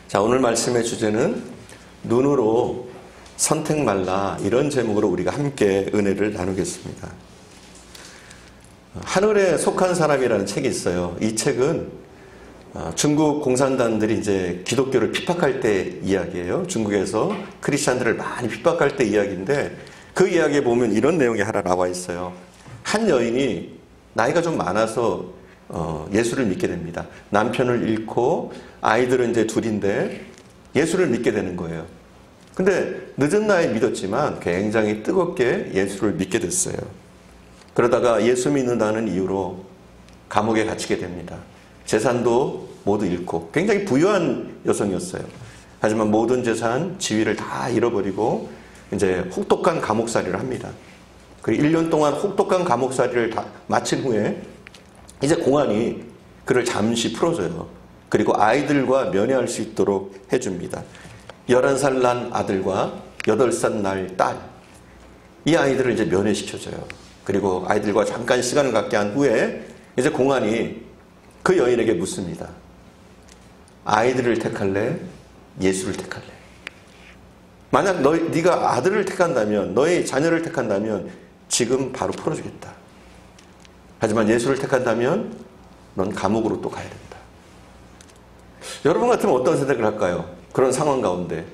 자, 오늘 말씀의 주제는 눈으로 선택 말라, 이런 제목으로 우리가 함께 은혜를 나누겠습니다. 하늘에 속한 사람이라는 책이 있어요. 이 책은 중국 공산당들이 이제 기독교를 핍박할 때 이야기예요. 중국에서 크리스찬들을 많이 핍박할 때 이야기인데, 그 이야기에 보면 이런 내용이 하나 나와 있어요. 한 여인이 나이가 좀 많아서 예수를 믿게 됩니다. 남편을 잃고 아이들은 이제 둘인데 예수를 믿게 되는 거예요. 근데 늦은 나이에 믿었지만 굉장히 뜨겁게 예수를 믿게 됐어요. 그러다가 예수 믿는다는 이유로 감옥에 갇히게 됩니다. 재산도 모두 잃고, 굉장히 부유한 여성이었어요. 하지만 모든 재산, 지위를 다 잃어버리고 이제 혹독한 감옥살이를 합니다. 그리고 1년 동안 혹독한 감옥살이를 다 마친 후에 이제 공안이 그를 잠시 풀어줘요. 그리고 아이들과 면회할 수 있도록 해줍니다. 11살 난 아들과 8살 날 딸, 이 아이들을 이제 면회시켜줘요. 그리고 아이들과 잠깐 시간을 갖게 한 후에 이제 공안이 그 여인에게 묻습니다. 아이들을 택할래? 예수를 택할래? 만약 네가 아들을 택한다면, 너의 자녀를 택한다면 지금 바로 풀어주겠다. 하지만 예수를 택한다면 넌 감옥으로 또 가야 된다. 여러분 같으면 어떤 선택을 할까요? 그런 상황 가운데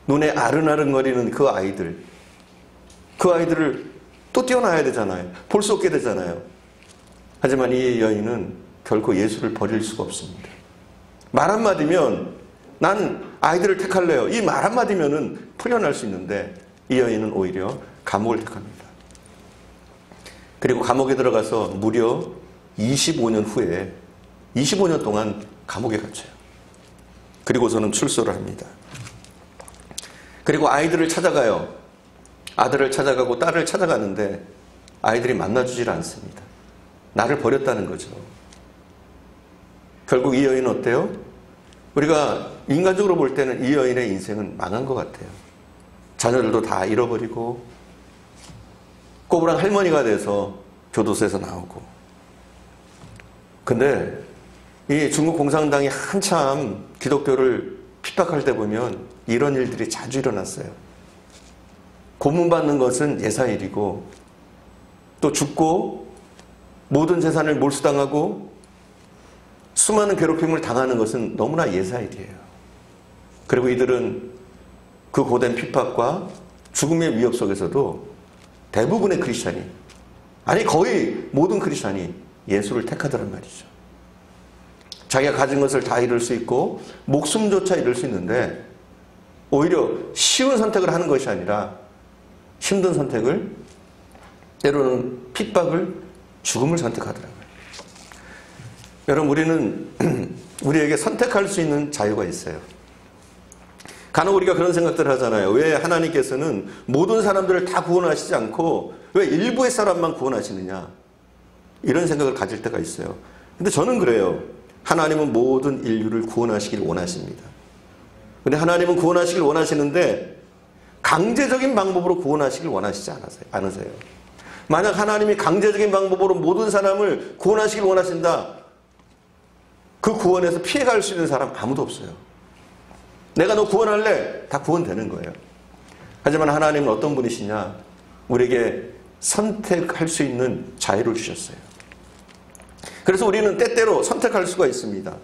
눈에 아른아른거리는 그 아이들을 또 떼어놔야 되잖아요. 볼 수 없게 되잖아요. 하지만 이 여인은 결코 예수를 버릴 수가 없습니다. 말 한마디면 난 아이들을 택할래요, 이 말 한마디면은 풀려날 수 있는데, 이 여인은 오히려 감옥을 택합니다. 그리고 감옥에 들어가서 무려 25년 후에 25년 동안 감옥에 갇혀요. 그리고서는 출소를 합니다. 그리고 아이들을 찾아가요. 아들을 찾아가고 딸을 찾아가는데 아이들이 만나주질 않습니다. 나를 버렸다는 거죠. 결국 이 여인은 어때요? 우리가 인간적으로 볼 때는 이 여인의 인생은 망한 것 같아요. 자녀들도 다 잃어버리고 꼬부랑 할머니가 돼서 교도소에서 나오고. 근데 이 중국 공산당이 한참 기독교를 핍박할 때 보면 이런 일들이 자주 일어났어요. 고문받는 것은 예사일이고, 또 죽고 모든 재산을 몰수당하고 수많은 괴롭힘을 당하는 것은 너무나 예사일이에요. 그리고 이들은 그 고된 핍박과 죽음의 위협 속에서도 대부분의 크리스찬이, 아니 거의 모든 크리스찬이 예수를 택하더란 말이죠. 자기가 가진 것을 다 잃을 수 있고 목숨조차 잃을 수 있는데, 오히려 쉬운 선택을 하는 것이 아니라 힘든 선택을, 때로는 핍박을, 죽음을 선택하더라고요. 여러분, 우리에게 선택할 수 있는 자유가 있어요. 간혹 우리가 그런 생각들을 하잖아요. 왜 하나님께서는 모든 사람들을 다 구원하시지 않고 왜 일부의 사람만 구원하시느냐, 이런 생각을 가질 때가 있어요. 근데 저는 그래요. 하나님은 모든 인류를 구원하시길 원하십니다. 근데 하나님은 구원하시길 원하시는데 강제적인 방법으로 구원하시길 원하시지 않으세요. 만약 하나님이 강제적인 방법으로 모든 사람을 구원하시길 원하신다, 그 구원에서 피해갈 수 있는 사람 아무도 없어요. 내가 너 구원할래? 다 구원되는 거예요. 하지만 하나님은 어떤 분이시냐? 우리에게 선택할 수 있는 자유를 주셨어요. 그래서 우리는 때때로 선택할 수가 있습니다.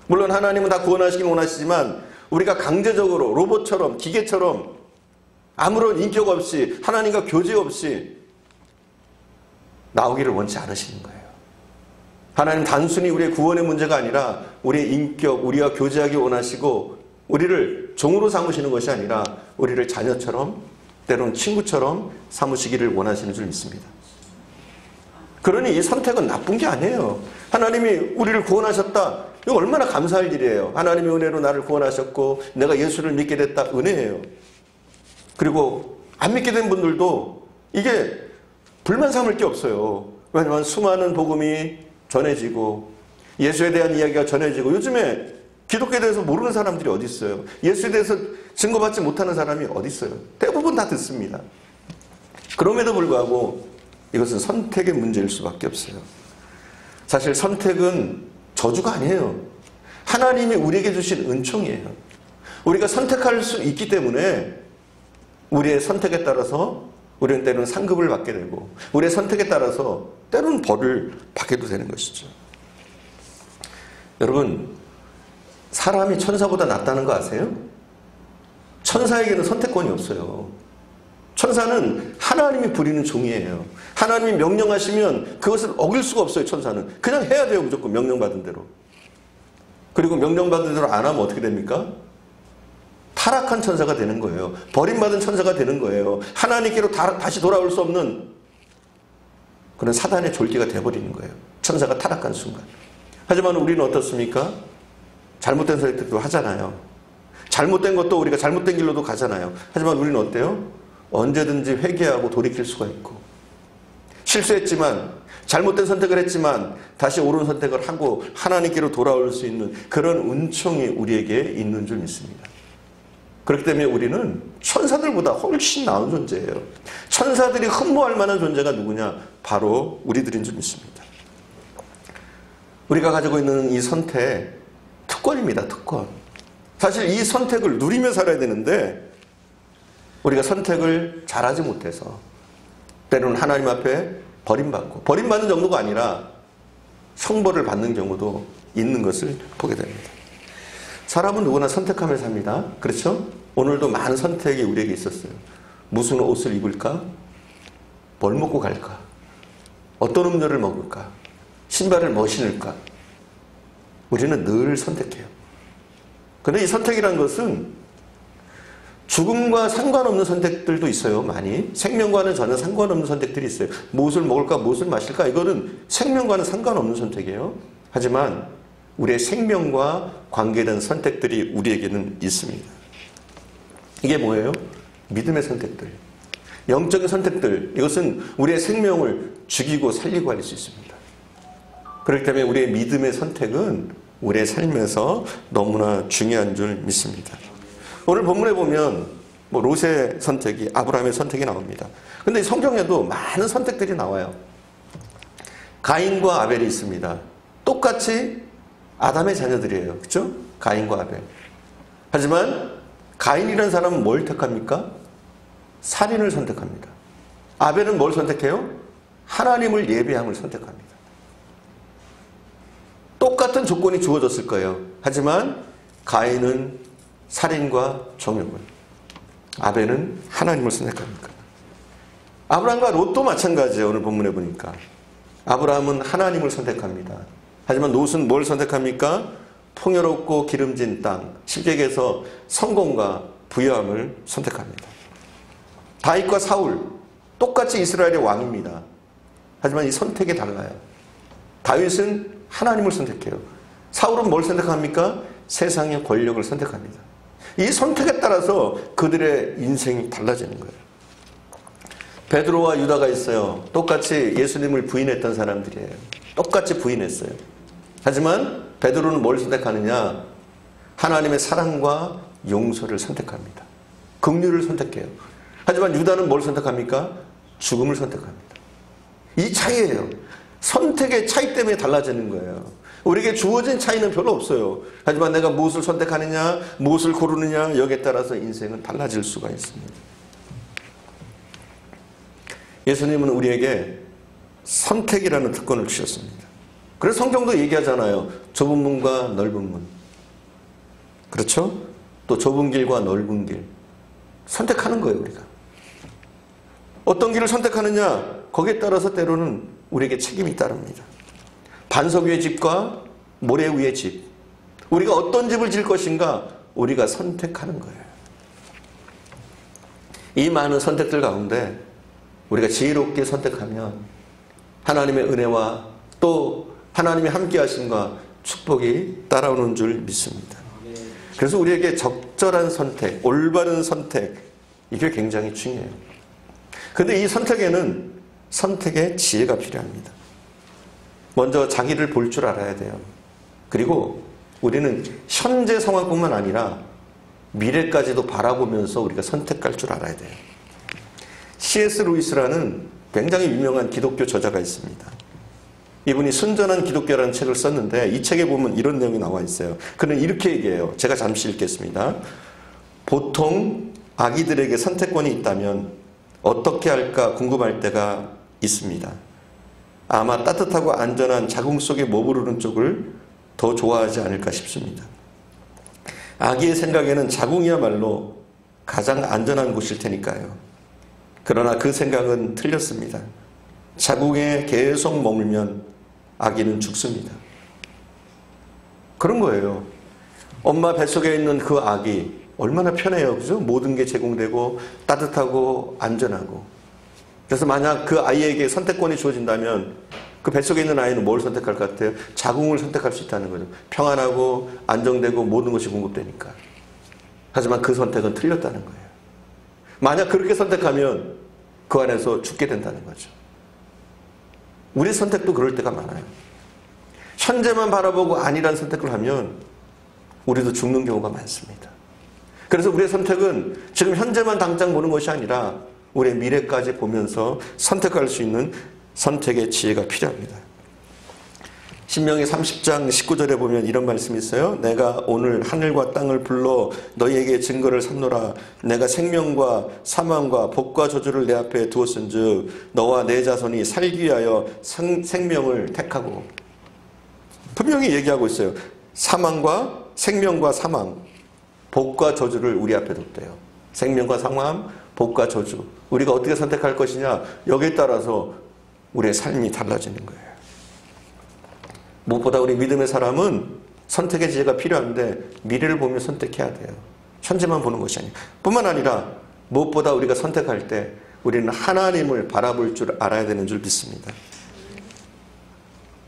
물론 하나님은 다 구원하시긴 원하시지만 우리가 강제적으로 로봇처럼, 기계처럼 아무런 인격 없이, 하나님과 교제 없이 나오기를 원치 않으시는 거예요. 하나님 단순히 우리의 구원의 문제가 아니라 우리의 인격, 우리와 교제하기 원하시고 우리를 종으로 삼으시는 것이 아니라 우리를 자녀처럼, 때로는 친구처럼 삼으시기를 원하시는 줄 믿습니다. 그러니 이 선택은 나쁜 게 아니에요. 하나님이 우리를 구원하셨다, 이거 얼마나 감사할 일이에요. 하나님의 은혜로 나를 구원하셨고 내가 예수를 믿게 됐다, 은혜예요. 그리고 안 믿게 된 분들도 이게 불만 삼을 게 없어요. 왜냐하면 수많은 복음이 전해지고 예수에 대한 이야기가 전해지고, 요즘에 기독교에 대해서 모르는 사람들이 어디 있어요? 예수에 대해서 증거받지 못하는 사람이 어디 있어요? 대부분 다 듣습니다. 그럼에도 불구하고 이것은 선택의 문제일 수밖에 없어요. 사실 선택은 저주가 아니에요. 하나님이 우리에게 주신 은총이에요. 우리가 선택할 수 있기 때문에 우리의 선택에 따라서 우리는 때로는 상급을 받게 되고 우리의 선택에 따라서 때로는 벌을 받게도 되는 것이죠. 여러분, 사람이 천사보다 낫다는 거 아세요? 천사에게는 선택권이 없어요. 천사는 하나님이 부리는 종이에요. 하나님이 명령하시면 그것을 어길 수가 없어요. 천사는 그냥 해야 돼요. 무조건 명령받은 대로. 그리고 명령받은 대로 안 하면 어떻게 됩니까? 타락한 천사가 되는 거예요. 버림받은 천사가 되는 거예요. 하나님께로 다시 돌아올 수 없는 그런 사단의 졸기가 되어버리는 거예요. 천사가 타락한 순간. 하지만 우리는 어떻습니까? 잘못된 선택도 하잖아요. 잘못된 것도 우리가 잘못된 길로도 가잖아요. 하지만 우리는 어때요? 언제든지 회개하고 돌이킬 수가 있고, 실수했지만 잘못된 선택을 했지만 다시 옳은 선택을 하고 하나님께로 돌아올 수 있는 그런 은총이 우리에게 있는 줄 믿습니다. 그렇기 때문에 우리는 천사들보다 훨씬 나은 존재예요. 천사들이 흠모할 만한 존재가 누구냐? 바로 우리들인 줄 믿습니다. 우리가 가지고 있는 이 선택, 특권입니다. 특권. 사실 이 선택을 누리며 살아야 되는데 우리가 선택을 잘하지 못해서 때로는 하나님 앞에 버림받는 정도가 아니라 형벌을 받는 경우도 있는 것을 보게 됩니다. 사람은 누구나 선택하며 삽니다. 그렇죠? 오늘도 많은 선택이 우리에게 있었어요. 무슨 옷을 입을까? 뭘 먹고 갈까? 어떤 음료를 먹을까? 신발을 뭐 신을까? 우리는 늘 선택해요. 그런데 이 선택이라는 것은 죽음과 상관없는 선택들도 있어요. 많이. 생명과는 전혀 상관없는 선택들이 있어요. 무엇을 먹을까? 무엇을 마실까? 이거는 생명과는 상관없는 선택이에요. 하지만 우리의 생명과 관계된 선택들이 우리에게는 있습니다. 이게 뭐예요? 믿음의 선택들. 영적인 선택들. 이것은 우리의 생명을 죽이고 살리고 할 수 있습니다. 그렇기 때문에 우리의 믿음의 선택은 우리의 삶에서 너무나 중요한 줄 믿습니다. 오늘 본문에 보면 롯의 선택이, 아브라함의 선택이 나옵니다. 그런데 성경에도 많은 선택들이 나와요. 가인과 아벨이 있습니다. 똑같이 아담의 자녀들이에요. 그렇죠? 가인과 아벨. 하지만 가인이라는 사람은 뭘 택합니까? 살인을 선택합니다. 아벨은 뭘 선택해요? 하나님을 예배함을 선택합니다. 똑같은 조건이 주어졌을 거예요. 하지만 가인은 살인과 정욕을, 아벨은 하나님을 선택합니까? 아브라함과 롯도 마찬가지예요. 오늘 본문에 보니까 아브라함은 하나님을 선택합니다. 하지만 롯은 뭘 선택합니까? 풍요롭고 기름진 땅, 실격에서 성공과 부유함을 선택합니다. 다윗과 사울, 똑같이 이스라엘의 왕입니다. 하지만 이 선택이 달라요. 다윗은 하나님을 선택해요. 사울은 뭘 선택합니까? 세상의 권력을 선택합니다. 이 선택에 따라서 그들의 인생이 달라지는 거예요. 베드로와 유다가 있어요. 똑같이 예수님을 부인했던 사람들이에요. 똑같이 부인했어요. 하지만 베드로는 뭘 선택하느냐? 하나님의 사랑과 용서를 선택합니다. 긍휼을 선택해요. 하지만 유다는 뭘 선택합니까? 죽음을 선택합니다. 이 차이예요. 선택의 차이 때문에 달라지는 거예요. 우리에게 주어진 차이는 별로 없어요. 하지만 내가 무엇을 선택하느냐, 무엇을 고르느냐, 여기에 따라서 인생은 달라질 수가 있습니다. 예수님은 우리에게 선택이라는 특권을 주셨습니다. 그래서 성경도 얘기하잖아요. 좁은 문과 넓은 문. 그렇죠? 또 좁은 길과 넓은 길. 선택하는 거예요, 우리가. 어떤 길을 선택하느냐, 거기에 따라서 때로는 우리에게 책임이 따릅니다. 반석 위의 집과 모래 위의 집. 우리가 어떤 집을 지을 것인가, 우리가 선택하는 거예요. 이 많은 선택들 가운데 우리가 지혜롭게 선택하면 하나님의 은혜와 또 하나님의 함께 하심과 축복이 따라오는 줄 믿습니다. 그래서 우리에게 적절한 선택, 올바른 선택, 이게 굉장히 중요해요. 그런데 이 선택에는 선택의 지혜가 필요합니다. 먼저 자기를 볼 줄 알아야 돼요. 그리고 우리는 현재 상황뿐만 아니라 미래까지도 바라보면서 우리가 선택할 줄 알아야 돼요. C.S. 루이스라는 굉장히 유명한 기독교 저자가 있습니다. 이분이 순전한 기독교라는 책을 썼는데 이 책에 보면 이런 내용이 나와 있어요. 그는 이렇게 얘기해요. 제가 잠시 읽겠습니다. 보통 아기들에게 선택권이 있다면 어떻게 할까 궁금할 때가 있습니다. 아마 따뜻하고 안전한 자궁 속에 머무르는 쪽을 더 좋아하지 않을까 싶습니다. 아기의 생각에는 자궁이야말로 가장 안전한 곳일 테니까요. 그러나 그 생각은 틀렸습니다. 자궁에 계속 머물면 아기는 죽습니다. 그런 거예요. 엄마 뱃속에 있는 그 아기 얼마나 편해요. 그죠? 모든 게 제공되고 따뜻하고 안전하고. 그래서 만약 그 아이에게 선택권이 주어진다면 그 뱃속에 있는 아이는 뭘 선택할 것 같아요? 자궁을 선택할 수 있다는 거죠. 평안하고 안정되고 모든 것이 공급되니까. 하지만 그 선택은 틀렸다는 거예요. 만약 그렇게 선택하면 그 안에서 죽게 된다는 거죠. 우리 선택도 그럴 때가 많아요. 현재만 바라보고 아니란 선택을 하면 우리도 죽는 경우가 많습니다. 그래서 우리의 선택은 지금 현재만 당장 보는 것이 아니라 우리의 미래까지 보면서 선택할 수 있는 선택의 지혜가 필요합니다. 신명기 30장 19절에 보면 이런 말씀이 있어요. 내가 오늘 하늘과 땅을 불러 너희에게 증거를 삼노라. 내가 생명과 사망과 복과 저주를 내 앞에 두었은즉 너와 내 자손이 살기 위하여 생명을 택하고. 분명히 얘기하고 있어요. 사망과 생명과 사망, 복과 저주를 우리 앞에 뒀대요. 생명과 사망, 복과 저주. 우리가 어떻게 선택할 것이냐, 여기에 따라서 우리의 삶이 달라지는 거예요. 무엇보다 우리 믿음의 사람은 선택의 지혜가 필요한데 미래를 보며 선택해야 돼요. 현재만 보는 것이 아니에요. 뿐만 아니라 무엇보다 우리가 선택할 때 우리는 하나님을 바라볼 줄 알아야 되는 줄 믿습니다.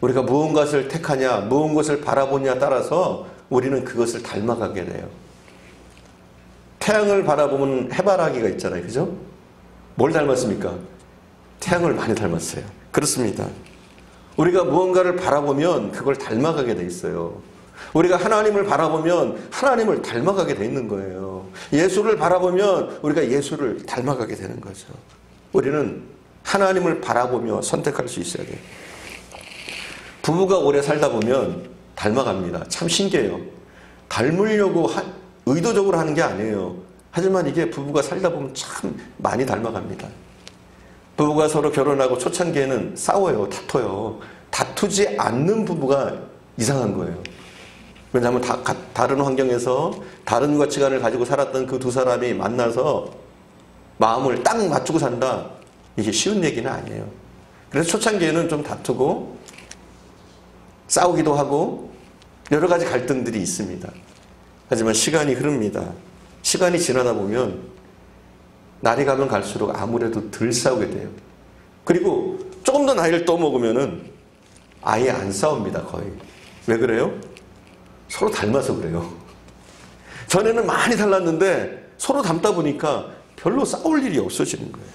우리가 무엇을 택하냐, 무엇을 바라보냐에 따라서 우리는 그것을 닮아가게 돼요. 태양을 바라보면 해바라기가 있잖아요. 그죠? 뭘 닮았습니까? 태양을 많이 닮았어요. 그렇습니다. 우리가 무언가를 바라보면 그걸 닮아가게 돼 있어요. 우리가 하나님을 바라보면 하나님을 닮아가게 돼 있는 거예요. 예수를 바라보면 우리가 예수를 닮아가게 되는 거죠. 우리는 하나님을 바라보며 선택할 수 있어야 돼요. 부부가 오래 살다 보면 닮아갑니다. 참 신기해요. 닮으려고 의도적으로 하는 게 아니에요. 하지만 이게 부부가 살다 보면 참 많이 닮아갑니다. 부부가 서로 결혼하고 초창기에는 싸워요. 다퉈요. 다투지 않는 부부가 이상한 거예요. 왜냐하면 다른 환경에서 다른 가치관을 가지고 살았던 그 두 사람이 만나서 마음을 딱 맞추고 산다. 이게 쉬운 얘기는 아니에요. 그래서 초창기에는 좀 다투고 싸우기도 하고 여러 가지 갈등들이 있습니다. 하지만 시간이 흐릅니다. 시간이 지나다 보면 날이 가면 갈수록 아무래도 덜 싸우게 돼요. 그리고 조금 더 나이를 또 먹으면은 아예 안 싸웁니다. 거의. 왜 그래요? 서로 닮아서 그래요. 전에는 많이 달랐는데 서로 닮다 보니까 별로 싸울 일이 없어지는 거예요.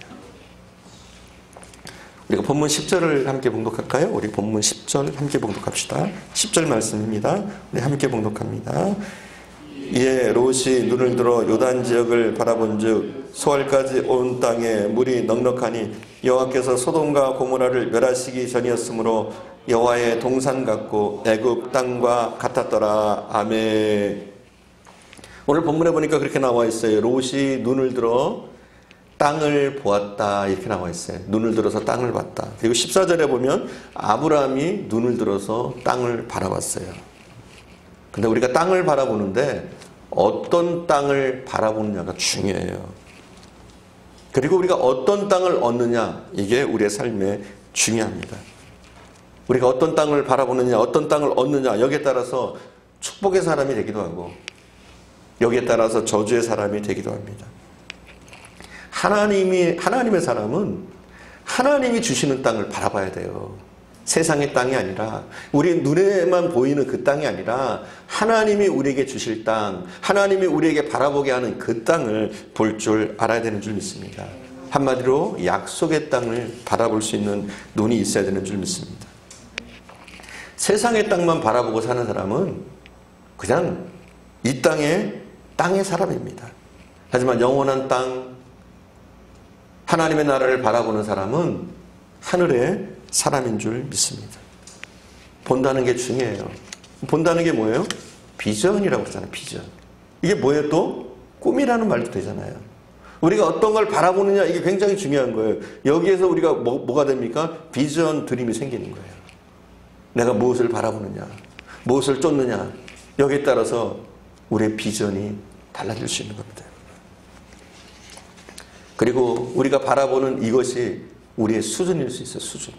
우리가 본문 10절을 함께 봉독할까요? 우리 본문 10절 함께 봉독합시다. 10절 말씀입니다. 우리 함께 봉독합니다. 이에 롯이 눈을 들어 요단 지역을 바라본즉 소알까지 온 땅에 물이 넉넉하니 여호와께서 소돔과 고모라를 멸하시기 전이었으므로 여호와의 동산 같고 애굽 땅과 같았더라. 아멘. 오늘 본문에 보니까 그렇게 나와 있어요. 롯이 눈을 들어 땅을 보았다 이렇게 나와 있어요. 눈을 들어서 땅을 봤다. 그리고 14절에 보면 아브라함이 눈을 들어서 땅을 바라봤어요. 근데 우리가 땅을 바라보는데 어떤 땅을 바라보느냐가 중요해요. 그리고 우리가 어떤 땅을 얻느냐 이게 우리의 삶에 중요합니다. 우리가 어떤 땅을 바라보느냐 어떤 땅을 얻느냐 여기에 따라서 축복의 사람이 되기도 하고 여기에 따라서 저주의 사람이 되기도 합니다. 하나님의 사람은 하나님이 주시는 땅을 바라봐야 돼요. 세상의 땅이 아니라 우리 눈에만 보이는 그 땅이 아니라 하나님이 우리에게 주실 땅, 하나님이 우리에게 바라보게 하는 그 땅을 볼 줄 알아야 되는 줄 믿습니다. 한마디로 약속의 땅을 바라볼 수 있는 눈이 있어야 되는 줄 믿습니다. 세상의 땅만 바라보고 사는 사람은 그냥 이 땅의 사람입니다. 하지만 영원한 땅, 하나님의 나라를 바라보는 사람은 하늘의 사람인 줄 믿습니다. 본다는 게 중요해요. 본다는 게 뭐예요? 비전이라고 그러잖아요. 비전. 이게 뭐예요 또? 꿈이라는 말도 되잖아요. 우리가 어떤 걸 바라보느냐 이게 굉장히 중요한 거예요. 여기에서 우리가 뭐가 됩니까? 비전 드림이 생기는 거예요. 내가 무엇을 바라보느냐, 무엇을 쫓느냐 여기에 따라서 우리의 비전이 달라질 수 있는 겁니다. 그리고 우리가 바라보는 이것이 우리의 수준일 수 있어요. 수준.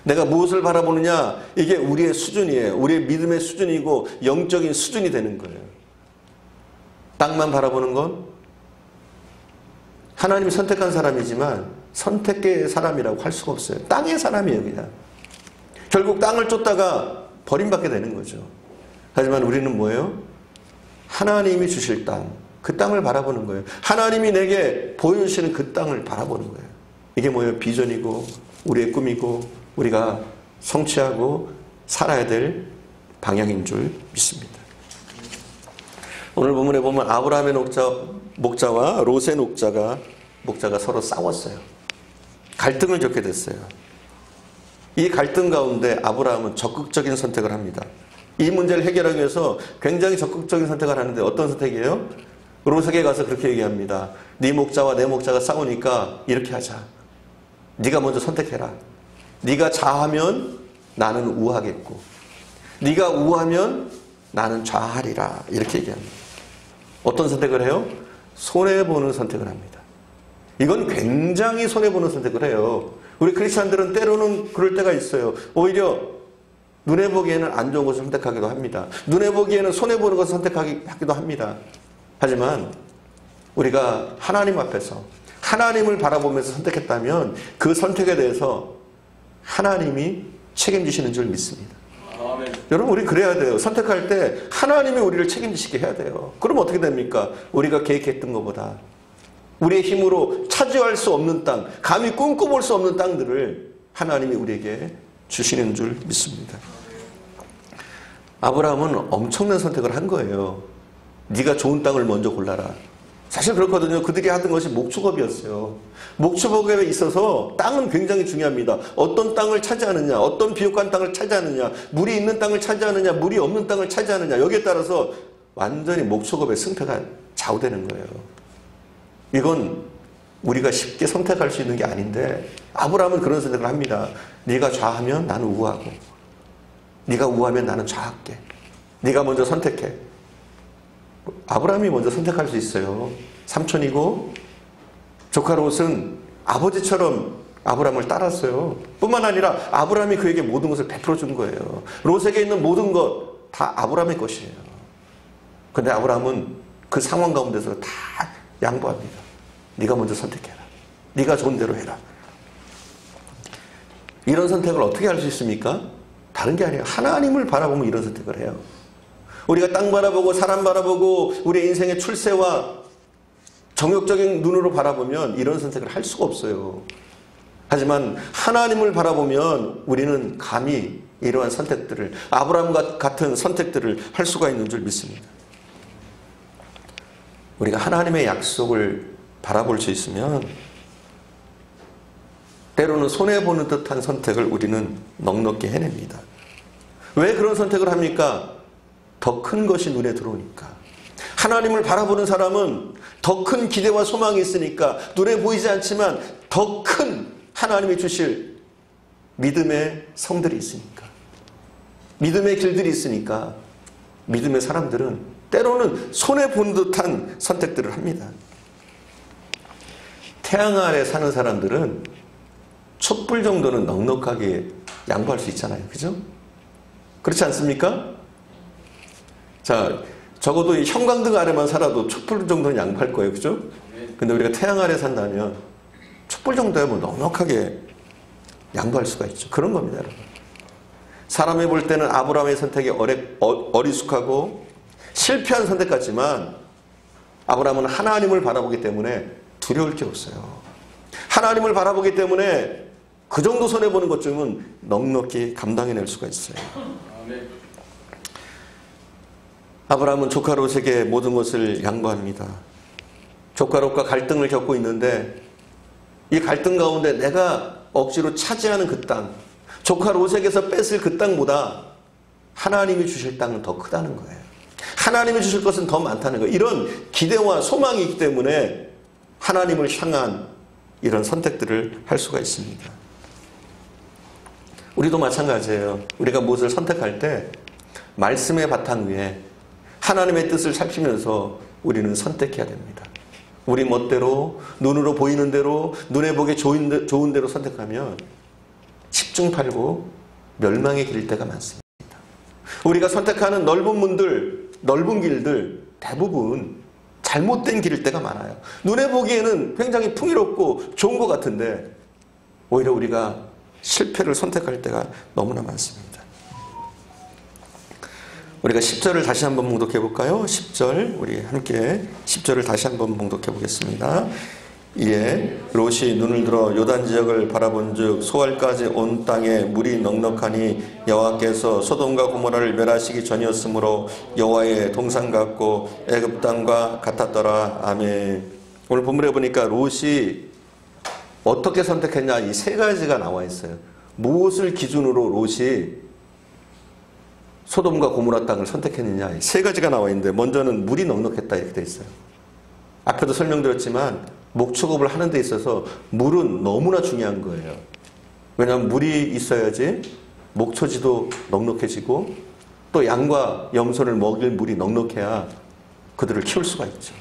내가 무엇을 바라보느냐 이게 우리의 수준이에요. 우리의 믿음의 수준이고 영적인 수준이 되는 거예요. 땅만 바라보는 건 하나님이 선택한 사람이지만 선택의 사람이라고 할 수가 없어요. 땅의 사람이에요. 그냥. 결국 땅을 쫓다가 버림받게 되는 거죠. 하지만 우리는 뭐예요? 하나님이 주실 땅, 그 땅을 바라보는 거예요. 하나님이 내게 보여주시는 그 땅을 바라보는 거예요. 이게 뭐예요? 비전이고 우리의 꿈이고 우리가 성취하고 살아야 될 방향인 줄 믿습니다. 오늘 본문에 보면 아브라함의 목자와 롯의 목자가 서로 싸웠어요. 갈등을 겪게 됐어요. 이 갈등 가운데 아브라함은 적극적인 선택을 합니다. 이 문제를 해결하기 위해서 굉장히 적극적인 선택을 하는데 어떤 선택이에요? 롯에게 가서 그렇게 얘기합니다. 네 목자와 내 목자가 싸우니까 이렇게 하자. 네가 먼저 선택해라. 네가 좌하면 나는 우하겠고 네가 우하면 나는 좌하리라. 이렇게 얘기합니다. 어떤 선택을 해요? 손해보는 선택을 합니다. 이건 굉장히 손해보는 선택을 해요. 우리 크리스찬들은 때로는 그럴 때가 있어요. 오히려 눈에 보기에는 안 좋은 것을 선택하기도 합니다. 눈에 보기에는 손해보는 것을 선택하기도 합니다. 하지만 우리가 하나님 앞에서 하나님을 바라보면서 선택했다면 그 선택에 대해서 하나님이 책임지시는 줄 믿습니다. 아멘. 여러분 우리 그래야 돼요. 선택할 때 하나님이 우리를 책임지시게 해야 돼요. 그럼 어떻게 됩니까? 우리가 계획했던 것보다 우리의 힘으로 차지할 수 없는 땅, 감히 꿈꿔볼 수 없는 땅들을 하나님이 우리에게 주시는 줄 믿습니다. 아브라함은 엄청난 선택을 한 거예요. 네가 좋은 땅을 먼저 골라라. 사실 그렇거든요. 그들이 하던 것이 목축업이었어요. 목축업에 있어서 땅은 굉장히 중요합니다. 어떤 땅을 차지하느냐, 어떤 비옥한 땅을 차지하느냐, 물이 있는 땅을 차지하느냐, 물이 없는 땅을 차지하느냐, 여기에 따라서 완전히 목축업의 승패가 좌우되는 거예요. 이건 우리가 쉽게 선택할 수 있는 게 아닌데 아브라함은 그런 선택을 합니다. 네가 좌하면 나는 우하고 네가 우하면 나는 좌할게. 네가 먼저 선택해. 아브라함이 먼저 선택할 수 있어요. 삼촌이고 조카 롯은 아버지처럼 아브라함을 따랐어요. 뿐만 아니라 아브라함이 그에게 모든 것을 베풀어 준 거예요. 롯에게 있는 모든 것 다 아브라함의 것이에요. 그런데 아브라함은 그 상황 가운데서 다 양보합니다. 네가 먼저 선택해라. 네가 좋은 대로 해라. 이런 선택을 어떻게 할 수 있습니까? 다른 게 아니에요. 하나님을 바라보면 이런 선택을 해요. 우리가 땅 바라보고 사람 바라보고 우리 인생의 출세와 정욕적인 눈으로 바라보면 이런 선택을 할 수가 없어요. 하지만 하나님을 바라보면 우리는 감히 이러한 선택들을 아브라함과 같은 선택들을 할 수가 있는 줄 믿습니다. 우리가 하나님의 약속을 바라볼 수 있으면 때로는 손해보는 듯한 선택을 우리는 넉넉히 해냅니다. 왜 그런 선택을 합니까? 더 큰 것이 눈에 들어오니까. 하나님을 바라보는 사람은 더 큰 기대와 소망이 있으니까 눈에 보이지 않지만 더 큰 하나님이 주실 믿음의 성들이 있으니까. 믿음의 길들이 있으니까 믿음의 사람들은 때로는 손해본 듯한 선택들을 합니다. 태양 아래 사는 사람들은 촛불 정도는 넉넉하게 양보할 수 있잖아요. 그죠? 그렇지 않습니까? 자, 적어도 이 형광등 아래만 살아도 촛불 정도는 양보할 거예요. 그죠? 근데 우리가 태양 아래 산다면 촛불 정도야 뭐 넉넉하게 양보할 수가 있죠. 그런 겁니다, 여러분. 사람이 볼 때는 아브라함의 선택이 어리숙하고 실패한 선택 같지만 아브라함은 하나님을 바라보기 때문에 두려울 게 없어요. 하나님을 바라보기 때문에 그 정도 손해보는 것쯤은 넉넉히 감당해낼 수가 있어요. 아브라함은 조카 롯에게 모든 것을 양보합니다. 조카 롯과 갈등을 겪고 있는데 이 갈등 가운데 내가 억지로 차지하는 그 땅, 조카 롯에게서 뺏을 그 땅보다 하나님이 주실 땅은 더 크다는 거예요. 하나님이 주실 것은 더 많다는 거예요. 이런 기대와 소망이 있기 때문에 하나님을 향한 이런 선택들을 할 수가 있습니다. 우리도 마찬가지예요. 우리가 무엇을 선택할 때 말씀의 바탕 위에 하나님의 뜻을 살피면서 우리는 선택해야 됩니다. 우리 멋대로 눈으로 보이는 대로 눈에 보기 좋은 대로 선택하면 10중 8구 멸망의 길때가 많습니다. 우리가 선택하는 넓은 문들, 넓은 길들 대부분 잘못된 길일 때가 많아요. 눈에 보기에는 굉장히 풍요롭고 좋은 것 같은데 오히려 우리가 실패를 선택할 때가 너무나 많습니다. 우리가 10절을 다시 한번 봉독해 볼까요? 10절 우리 함께 10절을 다시 한번 봉독해 보겠습니다. 이에 롯이 눈을 들어 요단 지역을 바라본즉 소알까지 온 땅에 물이 넉넉하니 여호와께서 소돔과 고모라를 멸하시기 전이었으므로 여호와의 동산 같고 애굽 땅과 같았더라. 아멘. 오늘 본문에 보니까 롯이 어떻게 선택했냐 이 세 가지가 나와 있어요. 무엇을 기준으로 롯이 소돔과 고모라 땅을 선택했느냐 이 세 가지가 나와 있는데 먼저는 물이 넉넉했다 이렇게 돼 있어요. 앞에도 설명드렸지만 목축업을 하는 데 있어서 물은 너무나 중요한 거예요. 왜냐하면 물이 있어야지 목초지도 넉넉해지고 또 양과 염소를 먹일 물이 넉넉해야 그들을 키울 수가 있죠.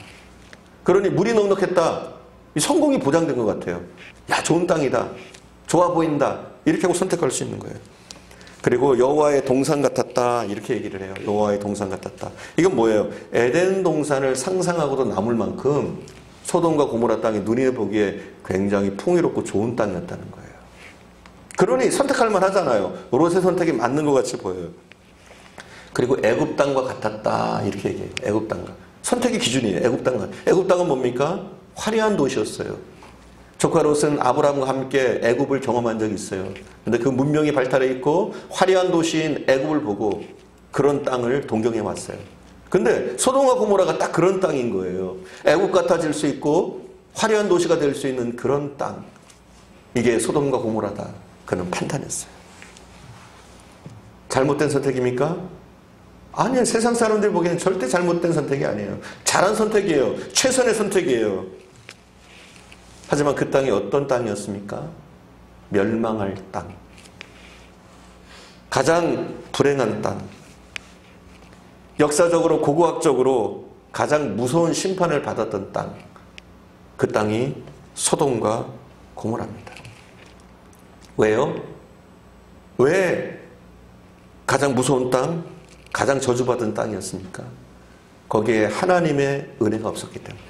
그러니 물이 넉넉했다. 이 성공이 보장된 것 같아요. 야 좋은 땅이다. 좋아 보인다. 이렇게 하고 선택할 수 있는 거예요. 그리고 여호와의 동산 같았다 이렇게 얘기를 해요. 여호와의 동산 같았다. 이건 뭐예요? 에덴 동산을 상상하고도 남을 만큼 소돔과 고모라 땅이 눈에 보기에 굉장히 풍요롭고 좋은 땅이었다는 거예요. 그러니 선택할 만하잖아요. 롯의 선택이 맞는 것 같이 보여요. 그리고 애굽 땅과 같았다 이렇게 얘기해요. 애굽 땅과 선택의 기준이에요. 애굽 땅과. 애굽 땅은 뭡니까? 화려한 도시였어요. 조카 롯은 아브라함과 함께 애굽을 경험한 적이 있어요. 근데 그 문명이 발달해 있고 화려한 도시인 애굽을 보고 그런 땅을 동경해 왔어요. 근데 소돔과 고모라가 딱 그런 땅인 거예요. 애굽 같아질 수 있고 화려한 도시가 될 수 있는 그런 땅. 이게 소돔과 고모라다. 그는 판단했어요. 잘못된 선택입니까? 아니요. 세상 사람들이 보기에는 절대 잘못된 선택이 아니에요. 잘한 선택이에요. 최선의 선택이에요. 하지만 그 땅이 어떤 땅이었습니까? 멸망할 땅. 가장 불행한 땅. 역사적으로 고고학적으로 가장 무서운 심판을 받았던 땅. 그 땅이 소돔과 고모라입니다. 왜요? 왜 가장 무서운 땅, 가장 저주받은 땅이었습니까? 거기에 하나님의 은혜가 없었기 때문에.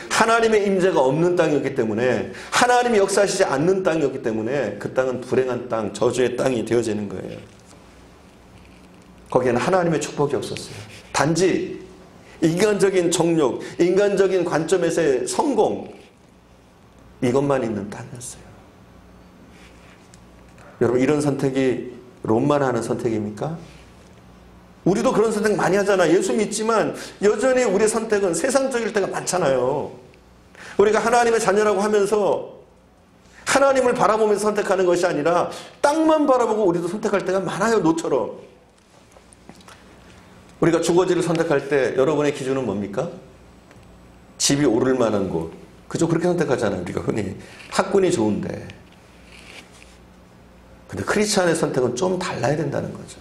하나님의 임재가 없는 땅이었기 때문에 하나님이 역사하시지 않는 땅이었기 때문에 그 땅은 불행한 땅, 저주의 땅이 되어지는 거예요. 거기에는 하나님의 축복이 없었어요. 단지 인간적인 정욕, 인간적인 관점에서의 성공 이것만 있는 땅이었어요. 여러분 이런 선택이 롯만 하는 선택입니까? 우리도 그런 선택 많이 하잖아. 예수 믿지만 여전히 우리의 선택은 세상적일 때가 많잖아요. 우리가 하나님의 자녀라고 하면서 하나님을 바라보면서 선택하는 것이 아니라 땅만 바라보고 우리도 선택할 때가 많아요. 롯처럼. 우리가 주거지를 선택할 때 여러분의 기준은 뭡니까? 집이 오를 만한 곳. 그죠? 그렇게 선택하잖아요. 우리가 흔히. 학군이 좋은데. 근데 크리스찬의 선택은 좀 달라야 된다는 거죠.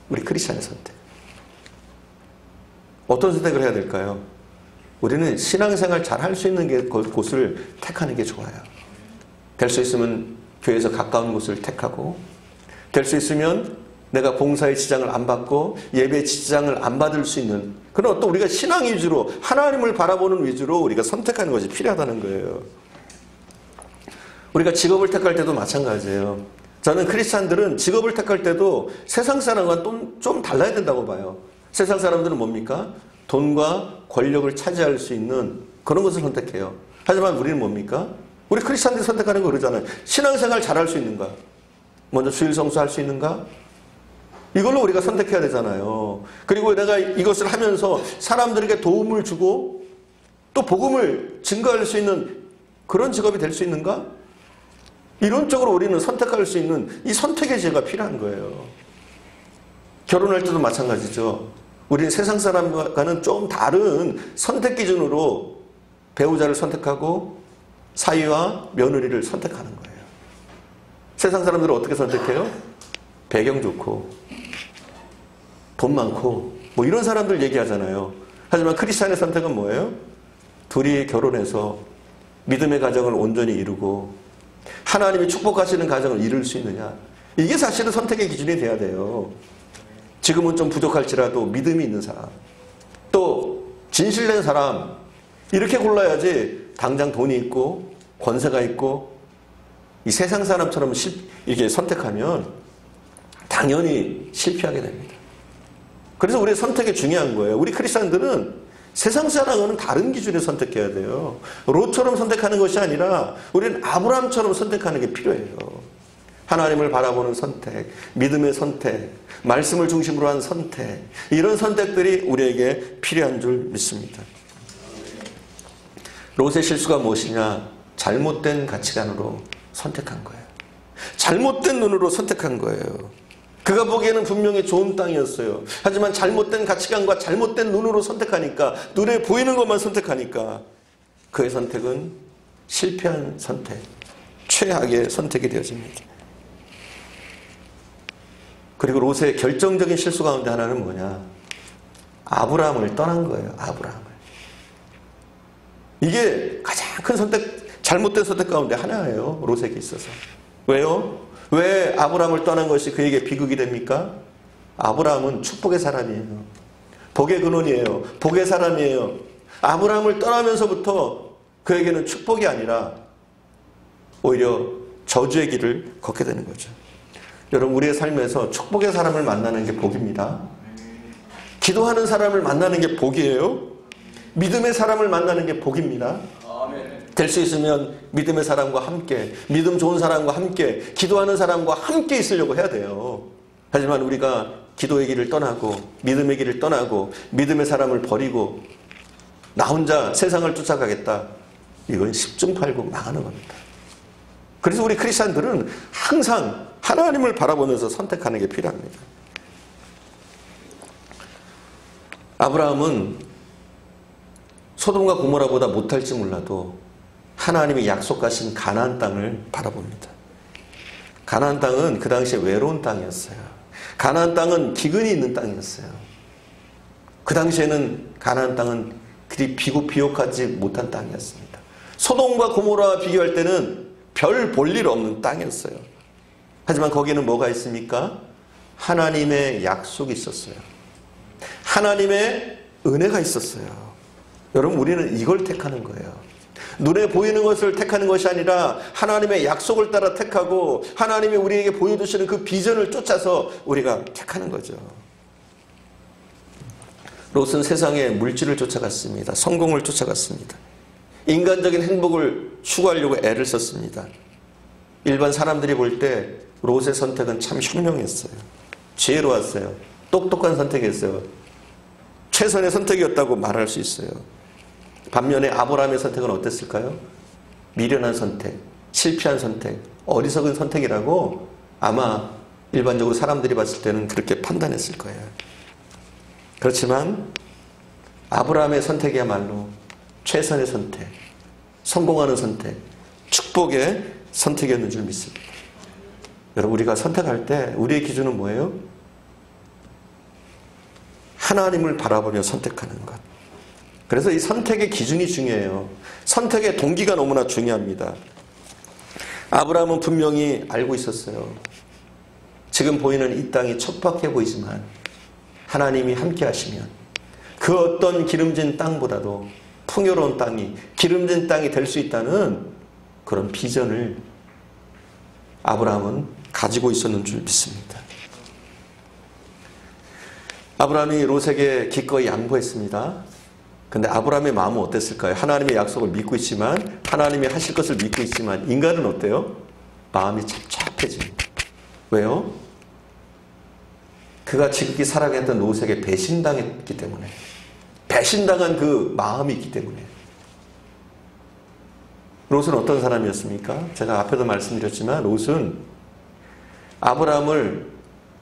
우리 크리스찬의 선택. 어떤 선택을 해야 될까요? 우리는 신앙생활 잘 할 수 있는 곳을 택하는 게 좋아요. 될 수 있으면 교회에서 가까운 곳을 택하고, 될 수 있으면 내가 봉사의 지장을 안 받고 예배의 지장을 안 받을 수 있는 그런 어떤 우리가 신앙 위주로 하나님을 바라보는 위주로 우리가 선택하는 것이 필요하다는 거예요. 우리가 직업을 택할 때도 마찬가지예요. 저는 크리스찬들은 직업을 택할 때도 세상 사람과 좀 달라야 된다고 봐요. 세상 사람들은 뭡니까? 돈과 권력을 차지할 수 있는 그런 것을 선택해요. 하지만 우리는 뭡니까? 우리 크리스찬들이 선택하는 거 그러잖아요. 신앙생활 잘할 수 있는가? 먼저 주일 성수할 수 있는가? 이걸로 우리가 선택해야 되잖아요. 그리고 내가 이것을 하면서 사람들에게 도움을 주고 또 복음을 증거할 수 있는 그런 직업이 될 수 있는가? 이론적으로 우리는 선택할 수 있는 이 선택의 지혜가 필요한 거예요. 결혼할 때도 마찬가지죠. 우리는 세상 사람과는 좀 다른 선택 기준으로 배우자를 선택하고 사위와 며느리를 선택하는 거예요. 세상 사람들은 어떻게 선택해요? 배경 좋고 돈 많고 뭐 이런 사람들 얘기하잖아요. 하지만 크리스찬의 선택은 뭐예요? 둘이 결혼해서 믿음의 가정을 온전히 이루고 하나님이 축복하시는 가정을 이룰 수 있느냐. 이게 사실은 선택의 기준이 돼야 돼요. 지금은 좀 부족할지라도 믿음이 있는 사람, 또 진실된 사람, 이렇게 골라야지 당장 돈이 있고 권세가 있고 이 세상 사람처럼 이렇게 선택하면 당연히 실패하게 됩니다. 그래서 우리의 선택이 중요한 거예요. 우리 크리스찬들은 세상 사람과는 다른 기준에 선택해야 돼요. 롯처럼 선택하는 것이 아니라 우리는 아브라함처럼 선택하는 게 필요해요. 하나님을 바라보는 선택, 믿음의 선택, 말씀을 중심으로 한 선택, 이런 선택들이 우리에게 필요한 줄 믿습니다. 롯의 실수가 무엇이냐? 잘못된 가치관으로 선택한 거예요. 잘못된 눈으로 선택한 거예요. 그가 보기에는 분명히 좋은 땅이었어요. 하지만 잘못된 가치관과 잘못된 눈으로 선택하니까, 눈에 보이는 것만 선택하니까 그의 선택은 실패한 선택, 최악의 선택이 되어집니다. 그리고 롯의 결정적인 실수 가운데 하나는 뭐냐? 아브라함을 떠난 거예요. 아브라함을. 이게 가장 큰 선택, 잘못된 선택 가운데 하나예요. 롯에게 있어서. 왜요? 왜 아브라함을 떠난 것이 그에게 비극이 됩니까? 아브라함은 축복의 사람이에요. 복의 근원이에요. 복의 사람이에요. 아브라함을 떠나면서부터 그에게는 축복이 아니라 오히려 저주의 길을 걷게 되는 거죠. 여러분, 우리의 삶에서 축복의 사람을 만나는 게 복입니다. 기도하는 사람을 만나는 게 복이에요. 믿음의 사람을 만나는 게 복입니다. 될 수 있으면 믿음의 사람과 함께, 믿음 좋은 사람과 함께, 기도하는 사람과 함께 있으려고 해야 돼요. 하지만 우리가 기도의 길을 떠나고 믿음의 길을 떠나고 믿음의 사람을 버리고 나 혼자 세상을 쫓아가겠다. 이건 10중 8구 망하는 겁니다. 그래서 우리 크리스찬들은 항상 하나님을 바라보면서 선택하는 게 필요합니다. 아브라함은 소돔과 고모라보다 못할지 몰라도 하나님이 약속하신 가나안 땅을 바라봅니다. 가나안 땅은 그 당시에 외로운 땅이었어요. 가나안 땅은 기근이 있는 땅이었어요. 그 당시에는 가나안 땅은 그리 비옥하지 못한 땅이었습니다. 소돔과 고모라와 비교할 때는 별 볼 일 없는 땅이었어요. 하지만 거기는 뭐가 있습니까? 하나님의 약속이 있었어요. 하나님의 은혜가 있었어요. 여러분, 우리는 이걸 택하는 거예요. 눈에 보이는 것을 택하는 것이 아니라 하나님의 약속을 따라 택하고 하나님이 우리에게 보여주시는 그 비전을 쫓아서 우리가 택하는 거죠. 롯은 세상의 물질을 쫓아갔습니다. 성공을 쫓아갔습니다. 인간적인 행복을 추구하려고 애를 썼습니다. 일반 사람들이 볼 때 롯의 선택은 참 현명했어요. 지혜로웠어요. 똑똑한 선택이었어요. 최선의 선택이었다고 말할 수 있어요. 반면에 아브라함의 선택은 어땠을까요? 미련한 선택, 실패한 선택, 어리석은 선택이라고 아마 일반적으로 사람들이 봤을 때는 그렇게 판단했을 거예요. 그렇지만 아브라함의 선택이야말로 최선의 선택, 성공하는 선택, 축복의 선택이었는 줄 믿습니다. 여러분, 우리가 선택할 때 우리의 기준은 뭐예요? 하나님을 바라보며 선택하는 것. 그래서 이 선택의 기준이 중요해요. 선택의 동기가 너무나 중요합니다. 아브라함은 분명히 알고 있었어요. 지금 보이는 이 땅이 척박해 보이지만 하나님이 함께 하시면 그 어떤 기름진 땅보다도 풍요로운 땅이, 기름진 땅이 될 수 있다는 그런 비전을 아브라함은 가지고 있었는 줄 믿습니다. 아브라함이 롯에게 기꺼이 양보했습니다. 근데 아브라함의 마음은 어땠을까요? 하나님의 약속을 믿고 있지만, 하나님이 하실 것을 믿고 있지만, 인간은 어때요? 마음이 착잡해집니다. 왜요? 그가 지극히 사랑했던 롯에게 배신당했기 때문에, 배신당한 그 마음이 있기 때문에. 롯은 어떤 사람이었습니까? 제가 앞에도 말씀드렸지만 롯은 아브라함을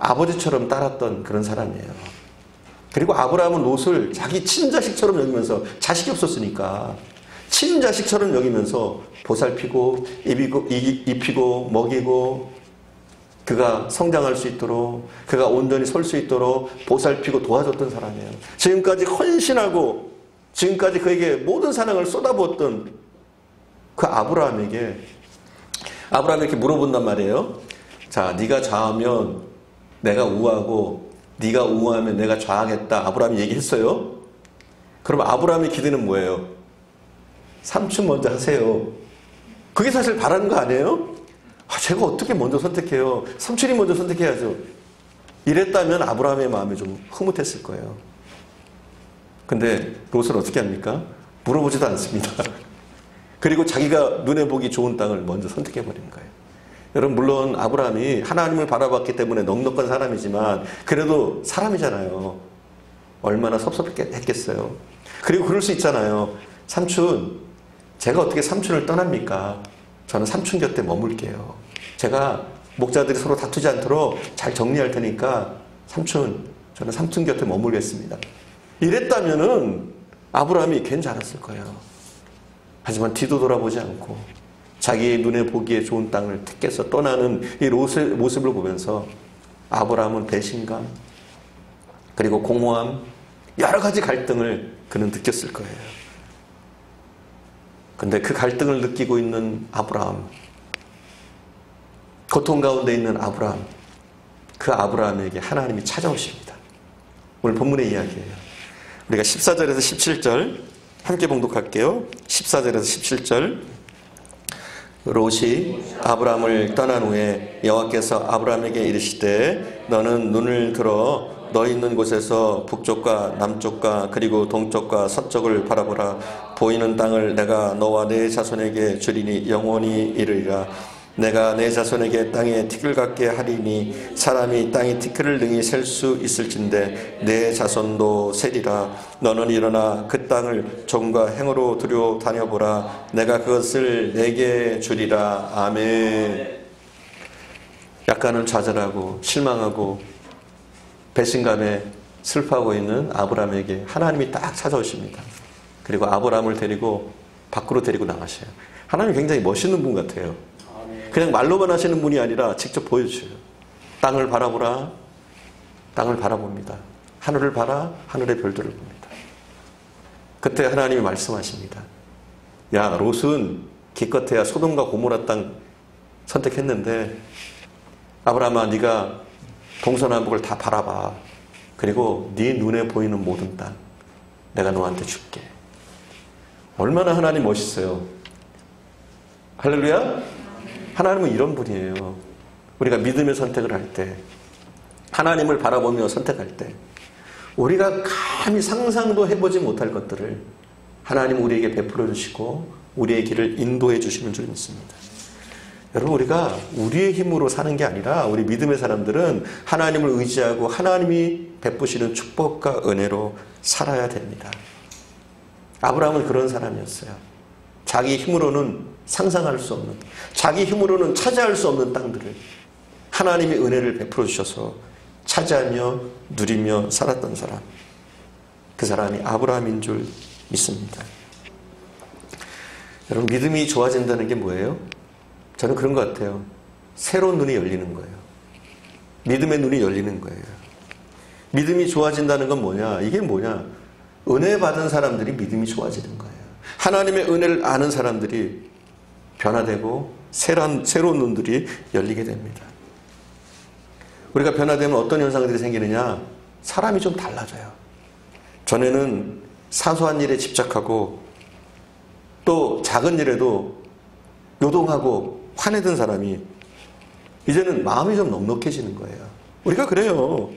아버지처럼 따랐던 그런 사람이에요. 그리고 아브라함은 롯을 자기 친자식처럼 여기면서, 자식이 없었으니까 친자식처럼 여기면서 보살피고 입히고 먹이고, 그가 성장할 수 있도록, 그가 온전히 설 수 있도록 보살피고 도와줬던 사람이에요. 지금까지 헌신하고 지금까지 그에게 모든 사랑을 쏟아부었던 그 아브라함에게 이렇게 물어본단 말이에요. 자, 네가 좌하면 내가 우하고 네가 우하면 내가 좌하겠다. 아브라함이 얘기했어요. 그럼 아브라함의 기대는 뭐예요? 삼촌 먼저 하세요. 그게 사실 바라는 거 아니에요? 제가 어떻게 먼저 선택해요? 삼촌이 먼저 선택해야죠. 이랬다면 아브라함의 마음이 좀 흐뭇했을 거예요. 근데 롯은 어떻게 합니까? 물어보지도 않습니다. 그리고 자기가 눈에 보기 좋은 땅을 먼저 선택해버린 거예요. 여러분, 물론 아브라함이 하나님을 바라봤기 때문에 넉넉한 사람이지만 그래도 사람이잖아요. 얼마나 섭섭했겠어요. 그리고 그럴 수 있잖아요. 삼촌, 제가 어떻게 삼촌을 떠납니까? 저는 삼촌 곁에 머물게요. 제가 목자들이 서로 다투지 않도록 잘 정리할 테니까 삼촌, 저는 삼촌 곁에 머물겠습니다. 이랬다면은 아브라함이 괜찮았을 거예요. 하지만 뒤도 돌아보지 않고 자기 눈에 보기에 좋은 땅을 택해서 떠나는 이 롯의 모습을 보면서 아브라함은 배신감, 그리고 공허함, 여러 가지 갈등을 그는 느꼈을 거예요. 근데 그 갈등을 느끼고 있는 아브라함, 고통 가운데 있는 아브라함, 그 아브라함에게 하나님이 찾아오십니다. 오늘 본문의 이야기예요. 우리가 14절에서 17절 함께 봉독할게요. 14절에서 17절. 롯이 아브라함을 떠난 후에 여호와께서 아브라함에게 이르시되 너는 눈을 들어 너 있는 곳에서 북쪽과 남쪽과 그리고 동쪽과 서쪽을 바라보라. 보이는 땅을 내가 너와 네 자손에게 주리니 영원히 이르리라. 내가 내 자손에게 땅에 티끌 같게 하리니 사람이 땅에 티끌을 능히 셀 수 있을진데 내 자손도 세리라. 너는 일어나 그 땅을 종과 행으로 두루 다녀보라. 내가 그것을 내게 주리라. 아멘. 약간은 좌절하고 실망하고 배신감에 슬퍼하고 있는 아브라함에게 하나님이 딱 찾아오십니다. 그리고 아브라함을 데리고 밖으로 데리고 나가셔요. 하나님이 굉장히 멋있는 분 같아요. 그냥 말로만 하시는 분이 아니라 직접 보여주셔요. 땅을 바라보라. 땅을 바라봅니다. 하늘을 봐라. 하늘의 별들을 봅니다. 그때 하나님이 말씀하십니다. 야, 롯은 기껏해야 소돔과 고모라 땅 선택했는데 아브라함아, 네가 동서남북을 다 바라봐. 그리고 네 눈에 보이는 모든 땅 내가 너한테 줄게. 얼마나 하나님 멋있어요. 할렐루야. 하나님은 이런 분이에요. 우리가 믿음의 선택을 할 때, 하나님을 바라보며 선택할 때 우리가 감히 상상도 해보지 못할 것들을 하나님 우리에게 베풀어 주시고 우리의 길을 인도해 주시는 줄 믿습니다. 여러분, 우리가 우리의 힘으로 사는 게 아니라 우리 믿음의 사람들은 하나님을 의지하고 하나님이 베푸시는 축복과 은혜로 살아야 됩니다. 아브라함은 그런 사람이었어요. 자기 힘으로는 상상할 수 없는, 자기 힘으로는 차지할 수 없는 땅들을 하나님의 은혜를 베풀어 주셔서 차지하며 누리며 살았던 사람, 그 사람이 아브라함인 줄 믿습니다. 여러분, 믿음이 좋아진다는 게 뭐예요? 저는 그런 것 같아요. 새로운 눈이 열리는 거예요. 믿음의 눈이 열리는 거예요. 믿음이 좋아진다는 건 뭐냐? 이게 뭐냐? 은혜 받은 사람들이 믿음이 좋아지는 거예요. 하나님의 은혜를 아는 사람들이 변화되고 새로운 눈들이 열리게 됩니다. 우리가 변화되면 어떤 현상들이 생기느냐? 사람이 좀 달라져요. 전에는 사소한 일에 집착하고 또 작은 일에도 요동하고 화내던 사람이 이제는 마음이 좀 넉넉해지는 거예요. 우리가 그래요.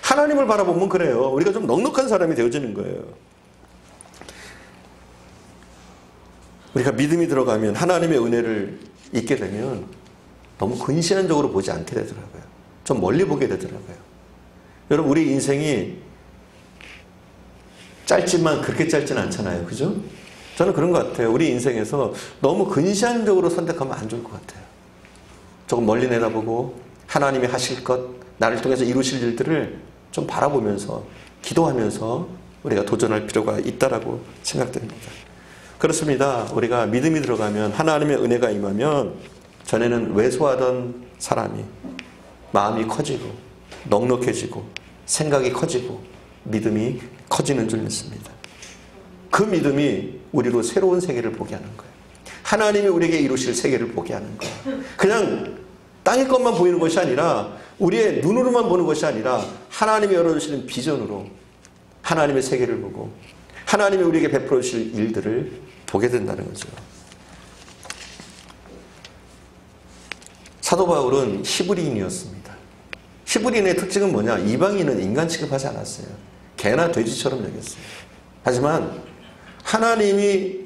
하나님을 바라보면 그래요. 우리가 좀 넉넉한 사람이 되어지는 거예요. 우리가 믿음이 들어가면, 하나님의 은혜를 잊게 되면 너무 근시안적으로 보지 않게 되더라고요. 좀 멀리 보게 되더라고요. 여러분, 우리 인생이 짧지만 그렇게 짧지는 않잖아요. 그죠? 저는 그런 것 같아요. 우리 인생에서 너무 근시안적으로 선택하면 안 좋을 것 같아요. 조금 멀리 내다보고 하나님이 하실 것, 나를 통해서 이루실 일들을 좀 바라보면서 기도하면서 우리가 도전할 필요가 있다라고 생각됩니다. 그렇습니다. 우리가 믿음이 들어가면, 하나님의 은혜가 임하면 전에는 왜소하던 사람이 마음이 커지고 넉넉해지고 생각이 커지고 믿음이 커지는 줄 믿습니다. 그 믿음이 우리로 새로운 세계를 보게 하는 거예요. 하나님이 우리에게 이루실 세계를 보게 하는 거예요. 그냥 땅의 것만 보이는 것이 아니라, 우리의 눈으로만 보는 것이 아니라 하나님이 열어주시는 비전으로 하나님의 세계를 보고 하나님이 우리에게 베풀어 주실 일들을 보게 된다는 거죠. 사도 바울은 히브리인이었습니다. 히브리인의 특징은 뭐냐? 이방인은 인간 취급하지 않았어요. 개나 돼지처럼 여겼어요. 하지만 하나님이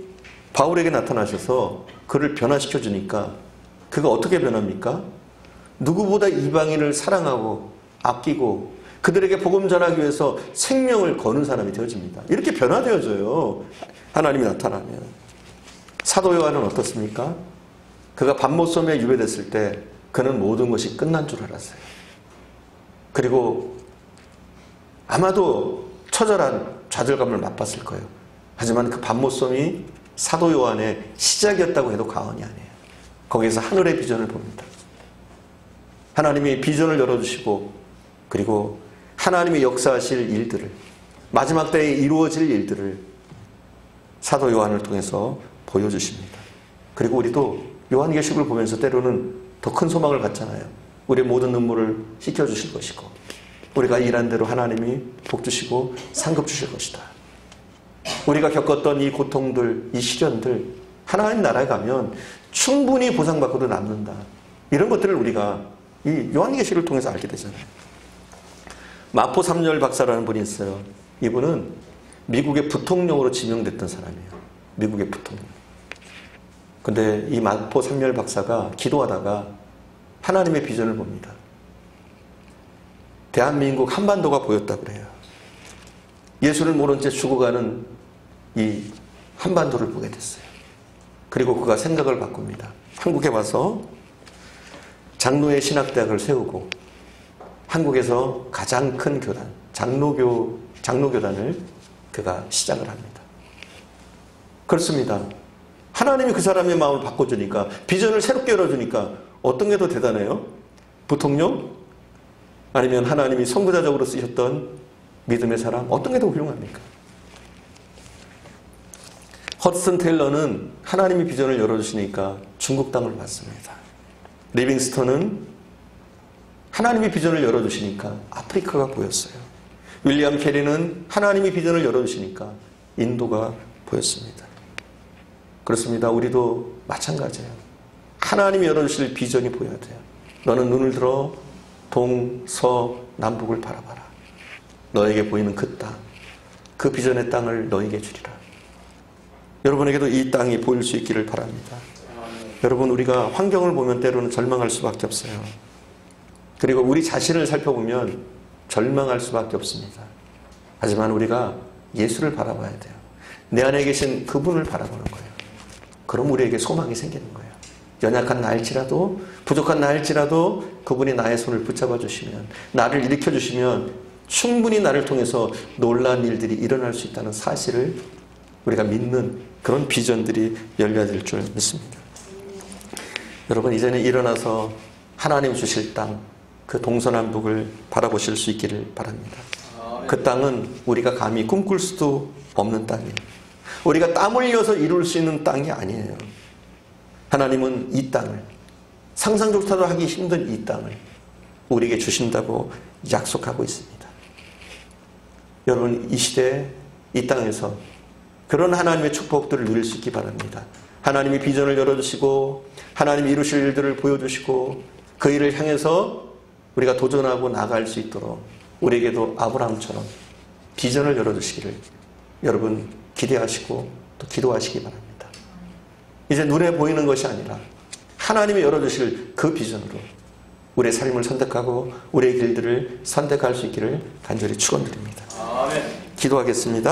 바울에게 나타나셔서 그를 변화시켜 주니까 그가 어떻게 변합니까? 누구보다 이방인을 사랑하고 아끼고 그들에게 복음 전하기 위해서 생명을 거는 사람이 되어집니다. 이렇게 변화되어져요. 하나님이 나타나면. 사도 요한은 어떻습니까? 그가 밤모섬에 유배됐을 때 그는 모든 것이 끝난 줄 알았어요. 그리고 아마도 처절한 좌절감을 맛봤을 거예요. 하지만 그 밤모섬이 사도 요한의 시작이었다고 해도 과언이 아니에요. 거기에서 하늘의 비전을 봅니다. 하나님이 비전을 열어주시고, 그리고 하나님이 역사하실 일들을, 마지막 때에 이루어질 일들을 사도 요한을 통해서 보여주십니다. 그리고 우리도 요한계시록을 보면서 때로는 더 큰 소망을 갖잖아요. 우리의 모든 눈물을 씻겨주실 것이고, 우리가 일한 대로 하나님이 복 주시고 상급 주실 것이다. 우리가 겪었던 이 고통들, 이 시련들, 하나님 나라에 가면 충분히 보상받고도 남는다. 이런 것들을 우리가 이 요한계시록을 통해서 알게 되잖아요. 마포 삼열 박사라는 분이 있어요. 이분은 미국의 부통령으로 지명됐던 사람이에요. 미국의 부통령. 근데 이 마포 삼열 박사가 기도하다가 하나님의 비전을 봅니다. 대한민국 한반도가 보였다고 그래요. 예수를 모른 채 죽어가는 이 한반도를 보게 됐어요. 그리고 그가 생각을 바꿉니다. 한국에 와서 장로의 신학대학을 세우고 한국에서 가장 큰 교단, 장로교단을 그가 시작을 합니다. 그렇습니다. 하나님이 그 사람의 마음을 바꿔주니까, 비전을 새롭게 열어주니까 어떤 게 더 대단해요? 부통령? 아니면 하나님이 선구자적으로 쓰셨던 믿음의 사람? 어떤 게 더 훌륭합니까? 허드슨 테일러는 하나님이 비전을 열어주시니까 중국 땅을 받습니다. 리빙스턴은 하나님이 비전을 열어주시니까 아프리카가 보였어요. 윌리엄 캐리는 하나님이 비전을 열어주시니까 인도가 보였습니다. 그렇습니다. 우리도 마찬가지예요. 하나님이 열어주실 비전이 보여야 돼요. 너는 눈을 들어 동, 서, 남북을 바라봐라. 너에게 보이는 그 땅, 그 비전의 땅을 너에게 주리라. 여러분에게도 이 땅이 보일 수 있기를 바랍니다. 여러분, 우리가 환경을 보면 때로는 절망할 수밖에 없어요. 그리고 우리 자신을 살펴보면 절망할 수밖에 없습니다. 하지만 우리가 예수를 바라봐야 돼요. 내 안에 계신 그분을 바라보는 거예요. 그럼 우리에게 소망이 생기는 거예요. 연약한 나일지라도, 부족한 나일지라도 그분이 나의 손을 붙잡아 주시면, 나를 일으켜 주시면 충분히 나를 통해서 놀라운 일들이 일어날 수 있다는 사실을 우리가 믿는 그런 비전들이 열려질 줄 믿습니다. 여러분, 이제는 일어나서 하나님 주실 땅, 그 동서남북을 바라보실 수 있기를 바랍니다. 그 땅은 우리가 감히 꿈꿀 수도 없는 땅이에요. 우리가 땀 흘려서 이룰 수 있는 땅이 아니에요. 하나님은 이 땅을, 상상조차도 하기 힘든 이 땅을 우리에게 주신다고 약속하고 있습니다. 여러분, 이 시대에 이 땅에서 그런 하나님의 축복들을 누릴 수 있기 바랍니다. 하나님이 비전을 열어주시고 하나님이 이루실 일들을 보여주시고 그 일을 향해서 우리가 도전하고 나갈 수 있도록 우리에게도 아브라함처럼 비전을 열어주시기를 여러분 기대하시고 또 기도하시기 바랍니다. 이제 눈에 보이는 것이 아니라 하나님이 열어주실 그 비전으로 우리의 삶을 선택하고 우리의 길들을 선택할 수 있기를 간절히 축원드립니다. 아멘. 기도하겠습니다.